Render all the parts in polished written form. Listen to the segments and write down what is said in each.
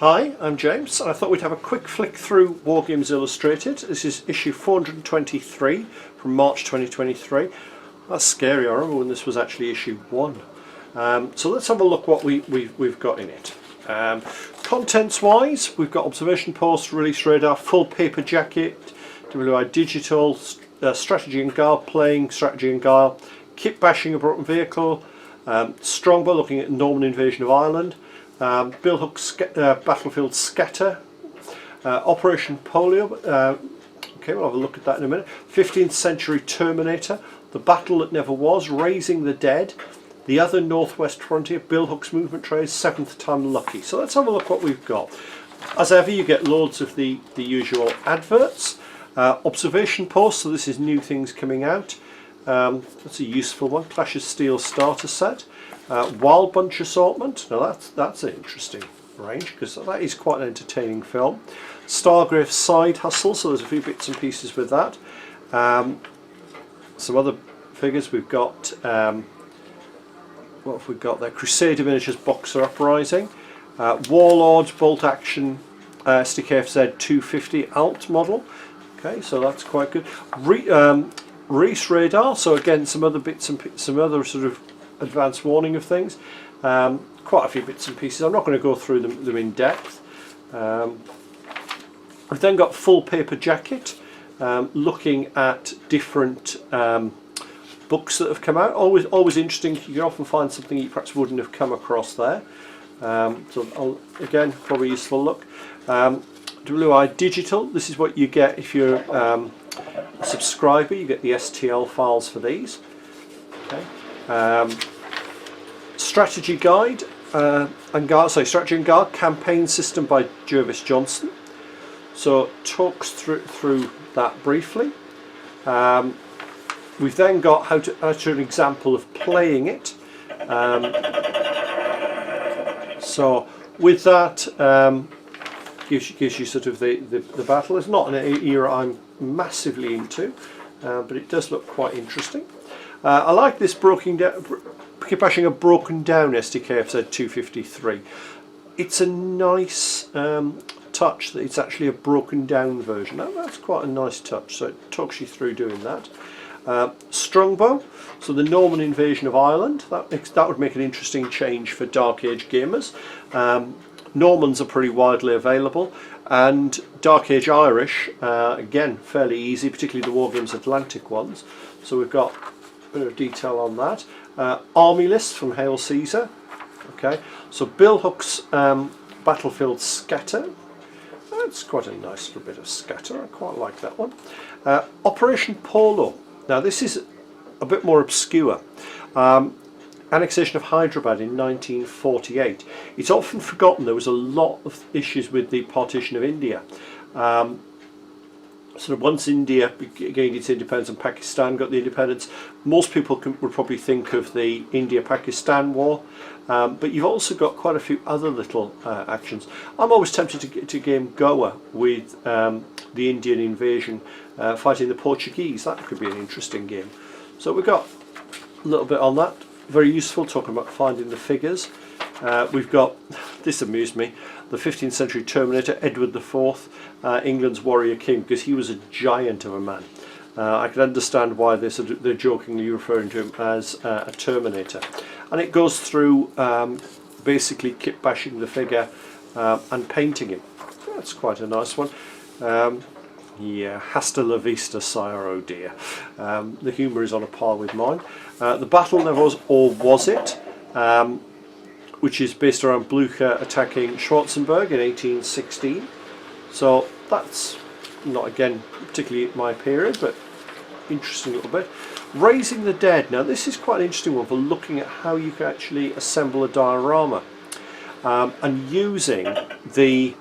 Hi, I'm James, and I thought we'd have a quick flick through Wargames Illustrated. This is issue 423 from March 2023. That's scary, I remember when this was actually issue 1. So let's have a look what we've got in it. Contents wise, we've got observation post, release radar, full paper jacket, WI digital, strategy and guile, playing strategy and guile, kit bashing a broken vehicle, Strongbow looking at Norman invasion of Ireland, Bill Hook's Battlefield Scatter, Operation Polio, okay, we'll have a look at that in a minute, 15th Century Terminator, The Battle That Never Was, Raising the Dead, The Other Northwest Frontier, Bill Hook's Movement Trays, 7th Time Lucky. So let's have a look what we've got. As ever, you get loads of the usual adverts. Observation posts, so this is new things coming out. That's a useful one. Clash of Steel starter set. Wild Bunch assortment. Now that's an interesting range because that is quite an entertaining film. Stargrave Side Hustle, so there's a few bits and pieces with that. Some other figures we've got. What have we got there? Crusader Miniatures Boxer Uprising. Warlords Bolt Action SDKFZ 250 Alt model. Okay, so that's quite good. Reese Radar, so again some other bits and some other sort of advanced warning of things. Quite a few bits and pieces. I'm not going to go through them in depth. We've then got full paper jacket, looking at different books that have come out. Always interesting. You can often find something you perhaps wouldn't have come across there. So again, probably a useful look. WI Digital. This is what you get if you're a subscriber. You get the STL files for these. Okay. Strategy Guide Strategy and Guide Campaign System by Jervis Johnson. So talks through that briefly. We've then got how to an example of playing it. So with that, gives you sort of the battle. It's not an era I'm massively into, but it does look quite interesting. I like this kit bashing a broken down SDKFZ 253. It's a nice touch that it's actually a broken down version. Now, that's quite a nice touch, so it talks you through doing that. Strongbow, so the Norman invasion of Ireland, that would make an interesting change for Dark Age gamers. Normans are pretty widely available, and Dark Age Irish, again fairly easy, particularly the Wargames Atlantic ones. So we've got a bit of detail on that. Army list from Hail Caesar. Okay, so Bill Hook's Battlefield Scatter. That's quite a nice little bit of scatter. I quite like that one. Operation Polo. Now this is a bit more obscure. Annexation of Hyderabad in 1948. It's often forgotten there was a lot of issues with the partition of India. Sort of once India gained its independence and Pakistan got the independence, most people would probably think of the India-Pakistan war, but you've also got quite a few other little actions. I'm always tempted to game Goa with the Indian invasion, fighting the Portuguese. That could be an interesting game. So we've got a little bit on that. Very useful, talking about finding the figures. We've got, this amused me, the 15th Century Terminator, Edward IV, England's warrior king, because he was a giant of a man. I can understand why they're jokingly referring to him as a Terminator. And it goes through basically kit bashing the figure and painting him. That's quite a nice one. Yeah, hasta la vista, sire, oh dear. The humour is on a par with mine. The Battle Never Was, or Was It? Which is based around Blucher attacking Schwarzenberg in 1816. So that's not, again, particularly my period, but interesting little bit. Raising the Dead. Now this is quite an interesting one for looking at how you can actually assemble a diorama and using the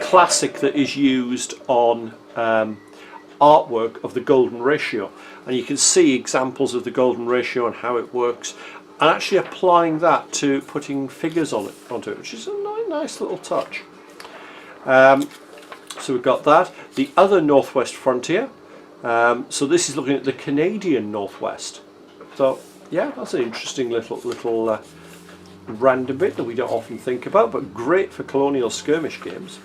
classic that is used on artwork of the golden ratio, and you can see examples of the golden ratio and how it works, and actually applying that to putting figures onto it, which is a nice little touch. So we've got that. The Other Northwest Frontier. So this is looking at the Canadian Northwest. So yeah, that's an interesting little random bit that we don't often think about, but great for colonial skirmish games.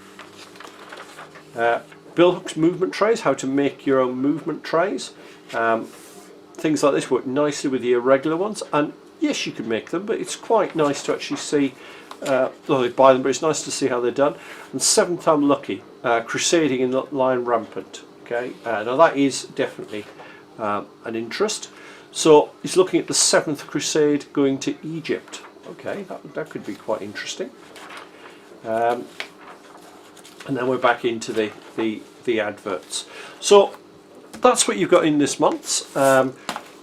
Bill Hook's movement trays, how to make your own movement trays. Things like this work nicely with the irregular ones, and yes, you could make them, but it's quite nice to actually see, although you buy them, but it's nice to see how they're done. And Seventh I'm Lucky, Crusading in the Lion Rampant. Okay, now that is definitely an interest. So he's looking at the 7th Crusade going to Egypt. Okay, that could be quite interesting. And then we're back into the adverts. So that's what you've got in this month's.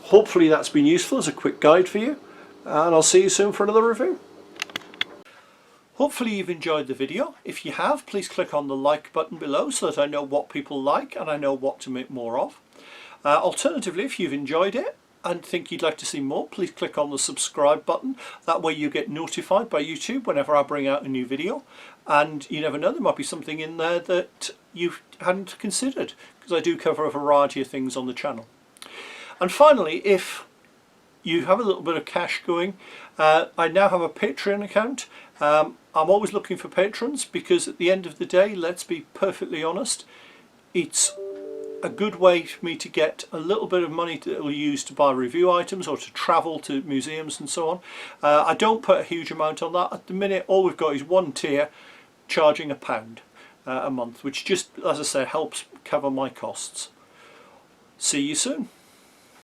Hopefully that's been useful as a quick guide for you, and I'll see you soon for another review. Hopefully you've enjoyed the video. If you have, please click on the like button below so that I know what people like and I know what to make more of. Alternatively, if you've enjoyed it and think you'd like to see more, please click on the subscribe button. That way you get notified by YouTube whenever I bring out a new video, and you never know, there might be something in there that you hadn't considered, because I do cover a variety of things on the channel. And finally, if you have a little bit of cash going, I now have a Patreon account. I'm always looking for patrons, because at the end of the day, let's be perfectly honest, it's a good way for me to get a little bit of money that will use to buy review items or to travel to museums and so on. I don't put a huge amount on that. At the minute, all we've got is one tier charging £1 a month, which just, as I say, helps cover my costs. See you soon.